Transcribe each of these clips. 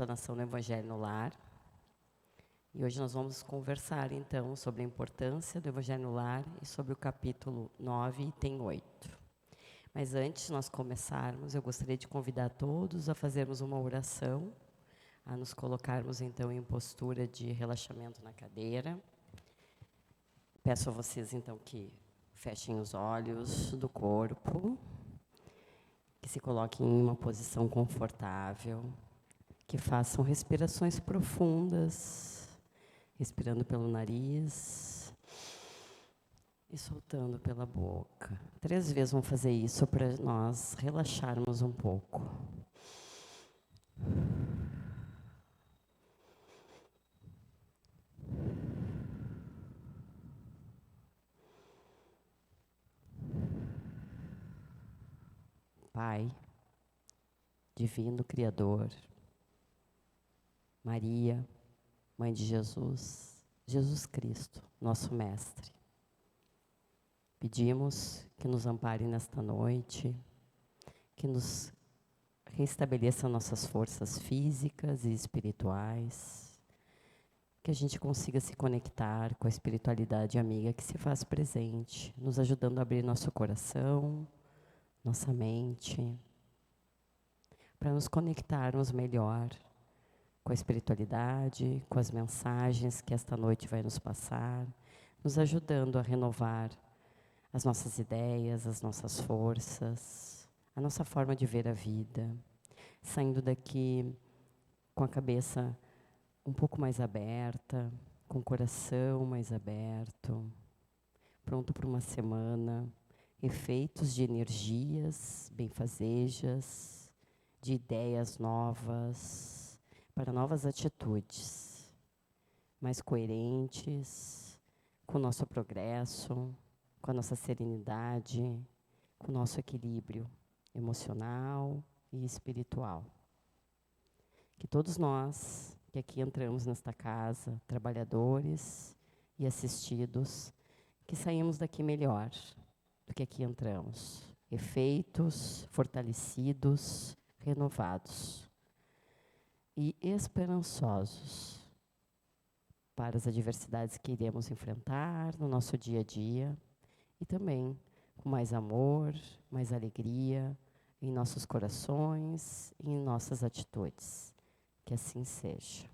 explanação do Evangelho no Lar. E hoje nós vamos conversar, então, sobre a importância do Evangelho no Lar e sobre o capítulo 9, item 8. Mas antes de nós começarmos, eu gostaria de convidar todos a fazermos uma oração, a nos colocarmos, então, em postura de relaxamento na cadeira. Peço a vocês, então, que fechem os olhos do corpo, que se coloquem em uma posição confortável, que façam respirações profundas, respirando pelo nariz e soltando pela boca. 3 vezes vamos fazer isso para nós relaxarmos um pouco. Pai, Divino Criador, Maria, Mãe de Jesus, Jesus Cristo, nosso Mestre. Pedimos que nos ampare nesta noite, que nos restabeleça nossas forças físicas e espirituais, que a gente consiga se conectar com a espiritualidade amiga que se faz presente, nos ajudando a abrir nosso coração, nossa mente, para nos conectarmos melhor com a espiritualidade, com as mensagens que esta noite vai nos passar, nos ajudando a renovar as nossas ideias, as nossas forças, a nossa forma de ver a vida, saindo daqui com a cabeça um pouco mais aberta, com o coração mais aberto, pronto para uma semana, efeitos de energias benfazejas, de ideias novas, para novas atitudes, mais coerentes com o nosso progresso, com a nossa serenidade, com o nosso equilíbrio emocional e espiritual. Que todos nós que aqui entramos nesta casa, trabalhadores e assistidos, que saímos daqui melhor do que aqui entramos, efeitos, fortalecidos, renovados e esperançosos para as adversidades que iremos enfrentar no nosso dia a dia e também com mais amor, mais alegria em nossos corações e em nossas atitudes. Que assim seja.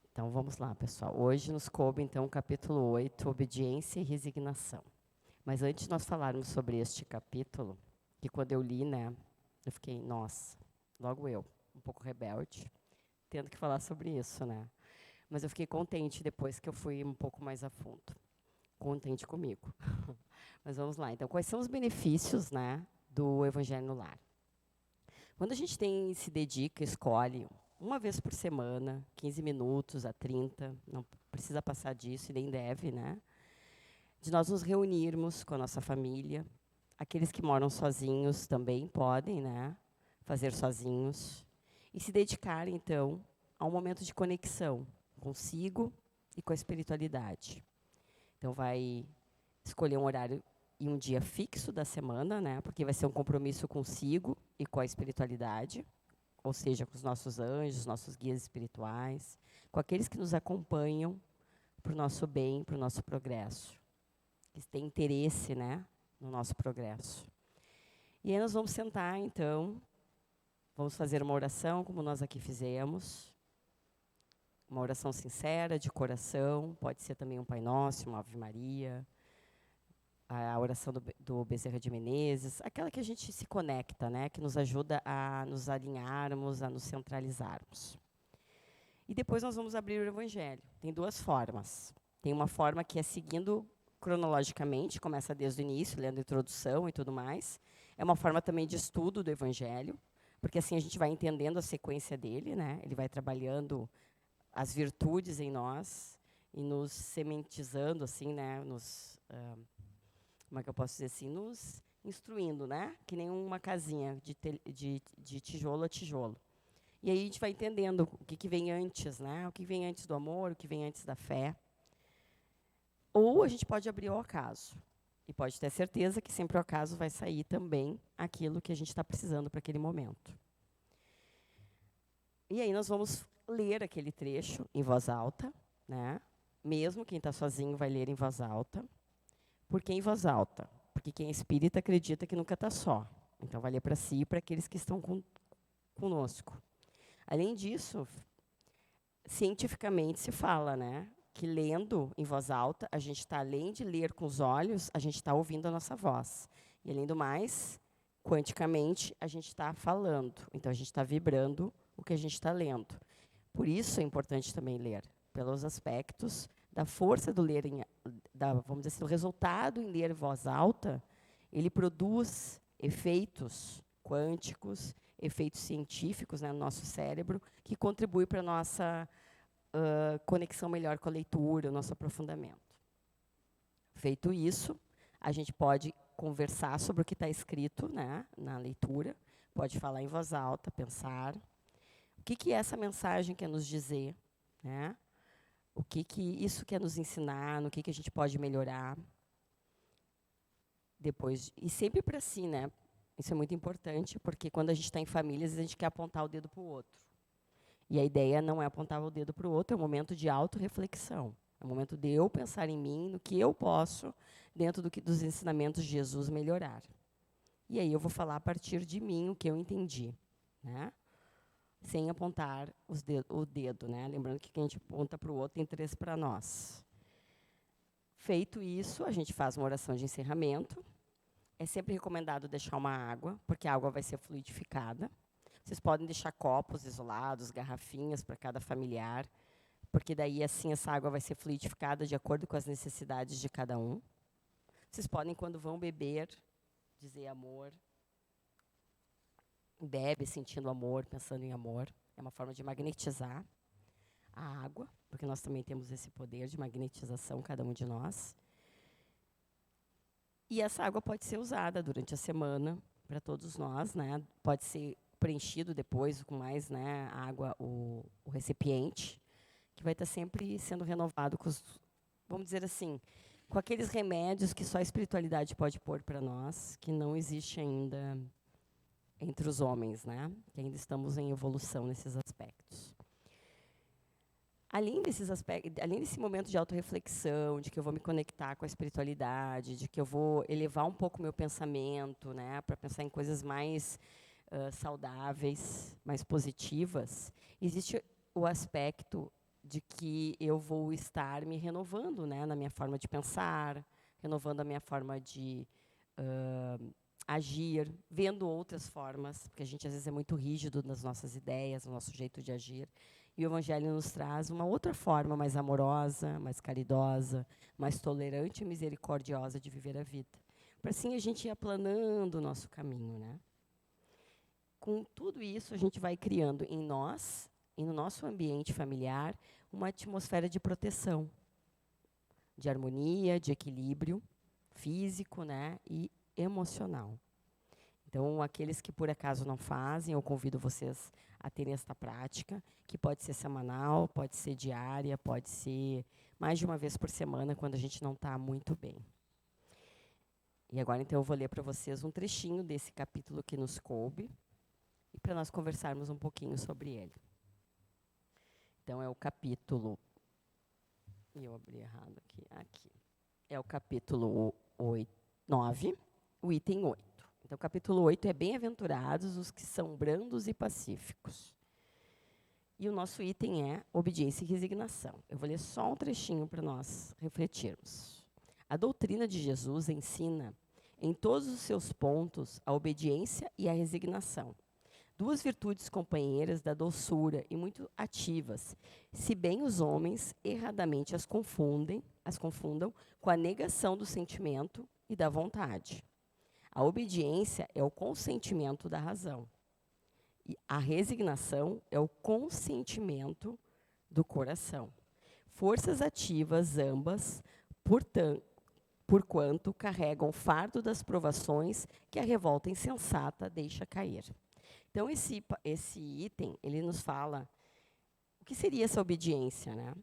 Então vamos lá, pessoal. Hoje nos coube, então, o capítulo 8, Obediência e Resignação. Mas antes de nós falarmos sobre este capítulo, que quando eu li, eu fiquei, nossa, logo eu, um pouco rebelde, tendo que falar sobre isso, Mas eu fiquei contente depois que eu fui um pouco mais a fundo. Contente comigo. Mas vamos lá. Então, quais são os benefícios, do Evangelho no Lar? Quando a gente se dedica, escolhe uma vez por semana, 15 minutos a 30, não precisa passar disso e nem deve, de nós nos reunirmos com a nossa família. Aqueles que moram sozinhos também podem, fazer sozinhos. E se dedicar, então, a um momento de conexão consigo e com a espiritualidade. Então, vai escolher um horário e um dia fixo da semana, porque vai ser um compromisso consigo e com a espiritualidade, ou seja, com os nossos anjos, nossos guias espirituais, com aqueles que nos acompanham para o nosso bem, para o nosso progresso, que têm interesse, no nosso progresso. E aí nós vamos sentar, então, vamos fazer uma oração, como nós aqui fizemos, uma oração sincera, de coração, pode ser também um Pai Nosso, uma Ave Maria, a oração do Bezerra de Menezes, aquela que a gente se conecta, que nos ajuda a nos alinharmos, a nos centralizarmos. E depois nós vamos abrir o Evangelho. Tem 2 formas. Tem uma forma que é seguindo cronologicamente, começa desde o início, lendo a introdução e tudo mais. É uma forma também de estudo do Evangelho, porque assim a gente vai entendendo a sequência dele, Ele vai trabalhando as virtudes em nós e nos sementizando, assim, como é que eu posso dizer assim, nos instruindo, que nem uma casinha de tijolo a tijolo. E aí a gente vai entendendo o que vem antes, o que vem antes do amor, o que vem antes da fé. Ou a gente pode abrir ao acaso. E pode ter certeza que sempre ao acaso vai sair também aquilo que a gente está precisando para aquele momento. E aí nós vamos ler aquele trecho em voz alta, né? Mesmo quem está sozinho vai ler em voz alta. Por que em voz alta? Porque quem é espírita acredita que nunca está só. Então vai ler para si e para aqueles que estão conosco. Além disso, cientificamente se fala, né, que lendo em voz alta, a gente está, além de ler com os olhos, a gente está ouvindo a nossa voz. E, além do mais, quanticamente, a gente está falando. Então, a gente está vibrando o que a gente está lendo. Por isso é importante também ler, pelos aspectos da força do ler, vamos dizer assim, o resultado em ler em voz alta, ele produz efeitos quânticos, efeitos científicos, né, no nosso cérebro, que contribuem para a nossa conexão melhor com a leitura, o nosso aprofundamento. Feito isso, a gente pode conversar sobre o que está escrito, né, na leitura, pode falar em voz alta, pensar. O que essa mensagem quer nos dizer? Né? O que isso quer nos ensinar? No que a gente pode melhorar? Depois, e sempre para si, né? Isso é muito importante, porque quando a gente está em família, às vezes a gente quer apontar o dedo para o outro. E a ideia não é apontar o dedo para o outro, é um momento de autorreflexão. É um momento de eu pensar em mim, no que eu posso, dentro dos ensinamentos de Jesus, melhorar. E aí eu vou falar a partir de mim o que eu entendi, né? Sem apontar o dedo, né? Lembrando que quem a gente aponta para o outro tem 3 para nós. Feito isso, a gente faz uma oração de encerramento. É sempre recomendado deixar uma água, porque a água vai ser fluidificada. Vocês podem deixar copos isolados, garrafinhas para cada familiar, porque daí assim essa água vai ser fluidificada de acordo com as necessidades de cada um. Vocês podem, quando vão beber, dizer amor. Bebe sentindo amor, pensando em amor. É uma forma de magnetizar a água, porque nós também temos esse poder de magnetização, cada um de nós. E essa água pode ser usada durante a semana para todos nós, né? Pode ser preenchido depois com mais, né, água, o recipiente, que vai estar sempre sendo renovado com vamos dizer assim, com aqueles remédios que só a espiritualidade pode pôr para nós, que não existe ainda entre os homens, né? Que ainda estamos em evolução nesses aspectos. Além desses aspectos, além desse momento de autorreflexão, de que eu vou me conectar com a espiritualidade, de que eu vou elevar um pouco o meu pensamento, né, para pensar em coisas mais saudáveis, mais positivas, existe o aspecto de que eu vou estar me renovando, né, na minha forma de pensar, renovando a minha forma de agir, vendo outras formas, porque a gente às vezes é muito rígido nas nossas ideias, no nosso jeito de agir. E o Evangelho nos traz uma outra forma mais amorosa, mais caridosa, mais tolerante e misericordiosa de viver a vida. Para assim a gente ir aplanando o nosso caminho, né? Com tudo isso, a gente vai criando em nós e no nosso ambiente familiar uma atmosfera de proteção, de harmonia, de equilíbrio físico, né, e emocional. Então, aqueles que por acaso não fazem, eu convido vocês a terem esta prática, que pode ser semanal, pode ser diária, pode ser mais de uma vez por semana, quando a gente não está muito bem. E agora, então, eu vou ler para vocês um trechinho desse capítulo que nos coube, e para nós conversarmos um pouquinho sobre ele. Então, é o capítulo... Eu abri errado aqui. Aqui. É o capítulo 9, o item 8. Então, o capítulo 8 é Bem-aventurados os que são brandos e pacíficos. E o nosso item é obediência e resignação. Eu vou ler só um trechinho para nós refletirmos. A doutrina de Jesus ensina, em todos os seus pontos, a obediência e a resignação. 2 virtudes companheiras da doçura e muito ativas, se bem os homens erradamente as confundam com a negação do sentimento e da vontade. A obediência é o consentimento da razão. E a resignação é o consentimento do coração. Forças ativas ambas, porquanto carregam o fardo das provações que a revolta insensata deixa cair. Então, esse item, ele nos fala o que seria essa obediência, né?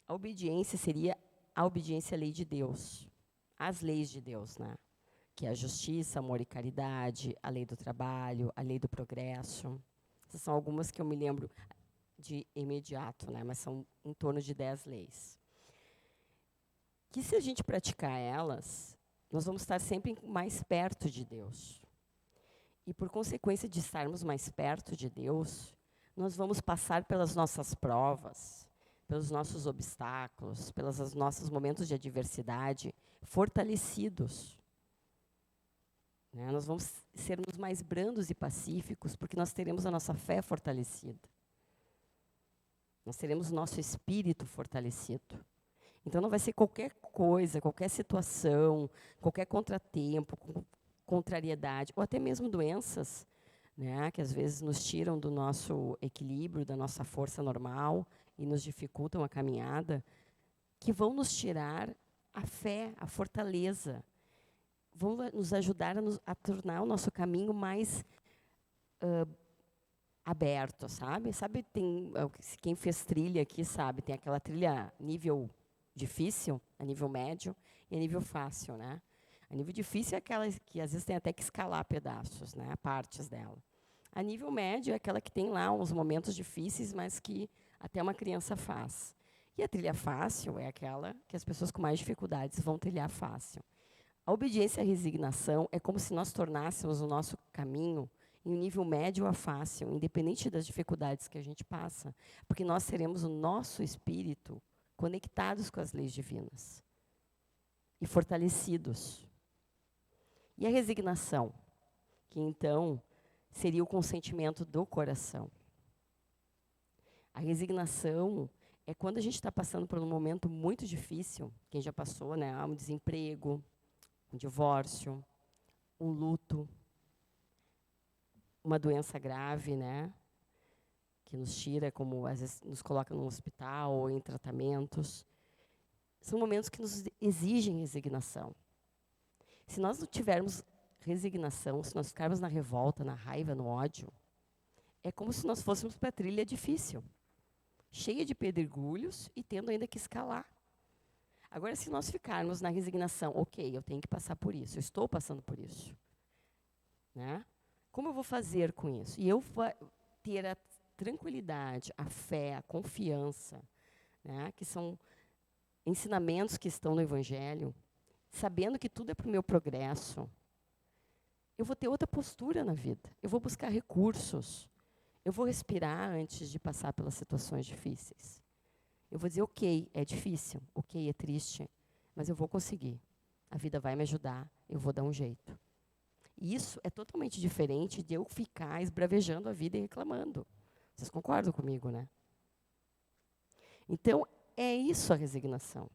A obediência seria a obediência à lei de Deus, às leis de Deus, né? Que é a justiça, amor e caridade, a lei do trabalho, a lei do progresso. Essas são algumas que eu me lembro. de imediato, né? Mas são em torno de 10 leis. Que se a gente praticar elas, nós vamos estar sempre mais perto de Deus. E por consequência de estarmos mais perto de Deus, nós vamos passar pelas nossas provas, pelos nossos obstáculos, pelos nossos momentos de adversidade, fortalecidos. Né? Nós vamos sermos mais brandos e pacíficos, porque nós teremos a nossa fé fortalecida. Nós teremos o nosso espírito fortalecido. Então não vai ser qualquer coisa, qualquer situação, qualquer contratempo, contrariedade, ou até mesmo doenças, né, que às vezes nos tiram do nosso equilíbrio, da nossa força normal e nos dificultam a caminhada, que vão nos tirar a fé, a fortaleza, vão nos ajudar a tornar o nosso caminho mais aberto, sabe? Sabe, quem fez trilha aqui sabe, tem aquela trilha nível difícil, a nível médio e a nível fácil, né? A nível difícil é aquela que às vezes tem até que escalar pedaços, né? Partes dela. A nível médio é aquela que tem lá uns momentos difíceis, mas que até uma criança faz. E a trilha fácil é aquela que as pessoas com mais dificuldades vão trilhar fácil. A obediência e a resignação é como se nós tornássemos o nosso caminho em um nível médio a fácil, independente das dificuldades que a gente passa, porque nós teremos o nosso espírito conectados com as leis divinas e fortalecidos. E a resignação, que então seria o consentimento do coração. A resignação é quando a gente está passando por um momento muito difícil, quem já passou, né, um desemprego, um divórcio, um luto, uma doença grave, né, que nos tira, como às vezes nos coloca no hospital ou em tratamentos. São momentos que nos exigem resignação. Se nós não tivermos resignação, se nós ficarmos na revolta, na raiva, no ódio, é como se nós fôssemos para a trilha difícil, cheia de pedregulhos e tendo ainda que escalar. Agora, se nós ficarmos na resignação, ok, eu tenho que passar por isso, eu estou passando por isso, né? Como eu vou fazer com isso? E eu vou ter a tranquilidade, a fé, a confiança, né, que são ensinamentos que estão no Evangelho, sabendo que tudo é para o meu progresso, eu vou ter outra postura na vida. Eu vou buscar recursos. Eu vou respirar antes de passar pelas situações difíceis. Eu vou dizer, ok, é difícil, ok, é triste, mas eu vou conseguir. A vida vai me ajudar, eu vou dar um jeito. E isso é totalmente diferente de eu ficar esbravejando a vida e reclamando. Vocês concordam comigo, né? Então, é isso a resignação.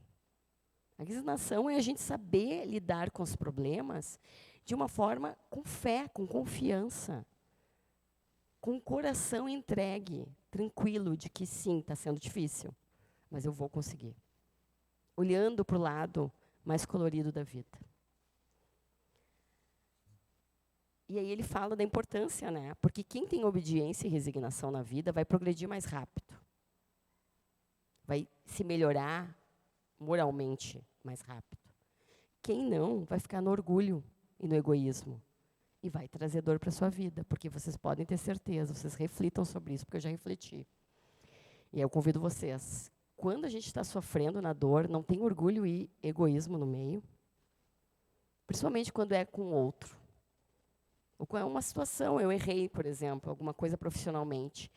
A resignação é a gente saber lidar com os problemas de uma forma com fé, com confiança, com o coração entregue, tranquilo de que sim, está sendo difícil, mas eu vou conseguir. Olhando para o lado mais colorido da vida. E aí ele fala da importância, né? Porque quem tem obediência e resignação na vida vai progredir mais rápido. Vai se melhorar moralmente mais rápido. Quem não, vai ficar no orgulho e no egoísmo. E vai trazer dor para a sua vida, porque vocês podem ter certeza, vocês reflitam sobre isso, porque eu já refleti. E aí eu convido vocês, quando a gente está sofrendo na dor, não tem orgulho e egoísmo no meio, principalmente quando é com outro. Ou com uma situação, eu errei, por exemplo, alguma coisa profissionalmente.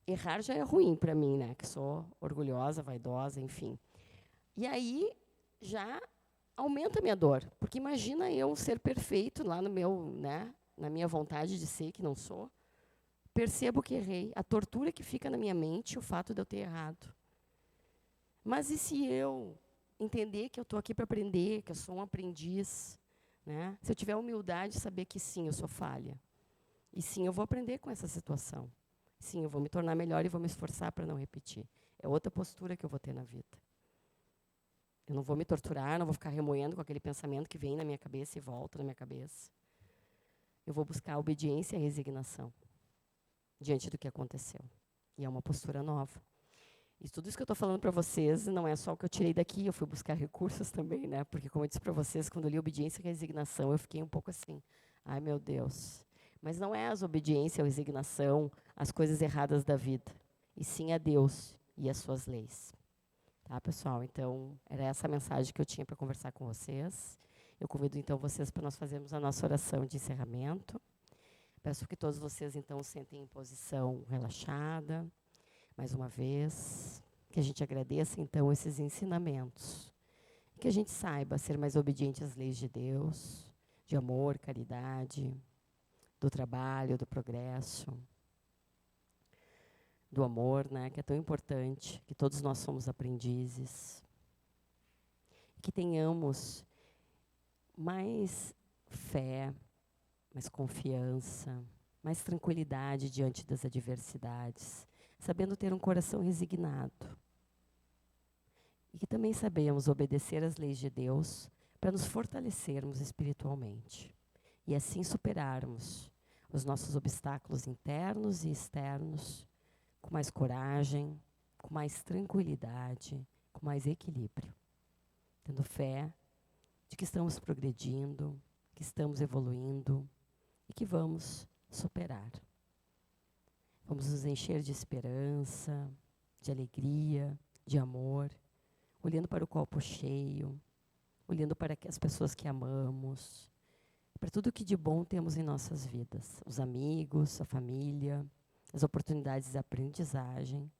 Errar já é ruim para mim, né? Que sou orgulhosa, vaidosa, enfim. E aí já aumenta a minha dor, porque imagina eu ser perfeito lá no meu, né, na minha vontade de ser, que não sou. Percebo que errei, a tortura que fica na minha mente, o fato de eu ter errado. Mas e se eu entender que eu estou aqui para aprender, que eu sou um aprendiz, né? Se eu tiver a humildade de saber que sim, eu sou falha. E sim, eu vou aprender com essa situação. Sim, eu vou me tornar melhor e vou me esforçar para não repetir. É outra postura que eu vou ter na vida. Eu não vou me torturar, não vou ficar remoendo com aquele pensamento que vem na minha cabeça e volta na minha cabeça. Eu vou buscar a obediência e a resignação diante do que aconteceu. E é uma postura nova. E tudo isso que eu estou falando para vocês não é só o que eu tirei daqui, eu fui buscar recursos também, né? Porque, como eu disse para vocês, quando eu li obediência e resignação, eu fiquei um pouco assim, ai meu Deus. Mas não é as obediência ou resignação as coisas erradas da vida. e sim a Deus e as suas leis. Tá, pessoal? Então, era essa a mensagem que eu tinha para conversar com vocês. Eu convido, então, vocês para nós fazermos a nossa oração de encerramento. Peço que todos vocês, então, sentem em posição relaxada, mais uma vez. Que a gente agradeça, então, esses ensinamentos. Que a gente saiba ser mais obediente às leis de Deus, de amor, caridade, do trabalho, do progresso, do amor, né, que é tão importante, que todos nós somos aprendizes. Que tenhamos mais fé, mais confiança, mais tranquilidade diante das adversidades, sabendo ter um coração resignado. E que também sabemos obedecer às leis de Deus para nos fortalecermos espiritualmente. E assim superarmos os nossos obstáculos internos e externos com mais coragem, com mais tranquilidade, com mais equilíbrio. Tendo fé de que estamos progredindo, que estamos evoluindo e que vamos superar. Vamos nos encher de esperança, de alegria, de amor, olhando para o copo cheio, olhando para as pessoas que amamos, para tudo que de bom temos em nossas vidas, os amigos, a família, as oportunidades de aprendizagem,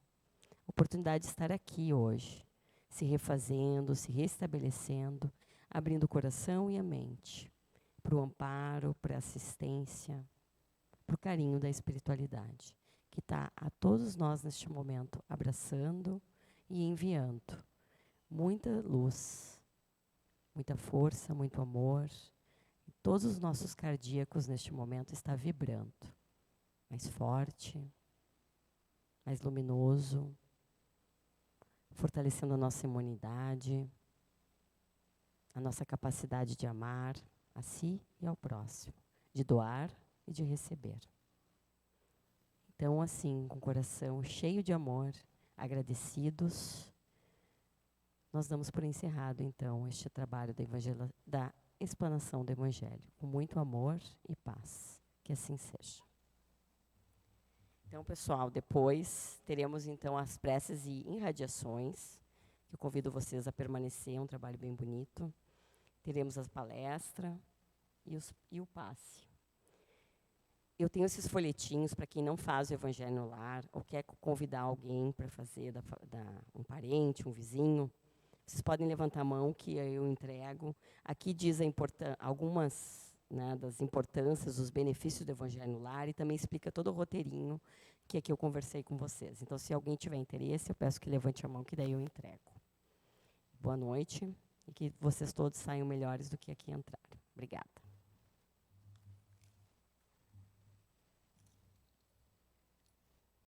a oportunidade de estar aqui hoje, se refazendo, se restabelecendo, abrindo o coração e a mente para o amparo, para a assistência, para o carinho da espiritualidade, que está a todos nós neste momento abraçando e enviando muita luz, muita força, muito amor. Todos os nossos cardíacos neste momento está vibrando, mais forte, mais luminoso, fortalecendo a nossa imunidade, a nossa capacidade de amar a si e ao próximo, de doar e de receber. Então, assim, com o coração cheio de amor, agradecidos, nós damos por encerrado, então, este trabalho da explanação do Evangelho, com muito amor e paz. Que assim seja. Então, pessoal, depois teremos, então, as preces e irradiações, que eu convido vocês a permanecer, é um trabalho bem bonito. Teremos a palestra e o passe. Eu tenho esses folhetinhos para quem não faz o Evangelho no Lar, ou quer convidar alguém para fazer, um parente, um vizinho. Vocês podem levantar a mão que eu entrego. Aqui diz algumas, né, das importâncias, os benefícios do Evangelho no Lar, e também explica todo o roteirinho que aqui eu conversei com vocês. Então, se alguém tiver interesse, eu peço que levante a mão, que daí eu entrego. Boa noite, e que vocês todos saiam melhores do que aqui entraram. Obrigada.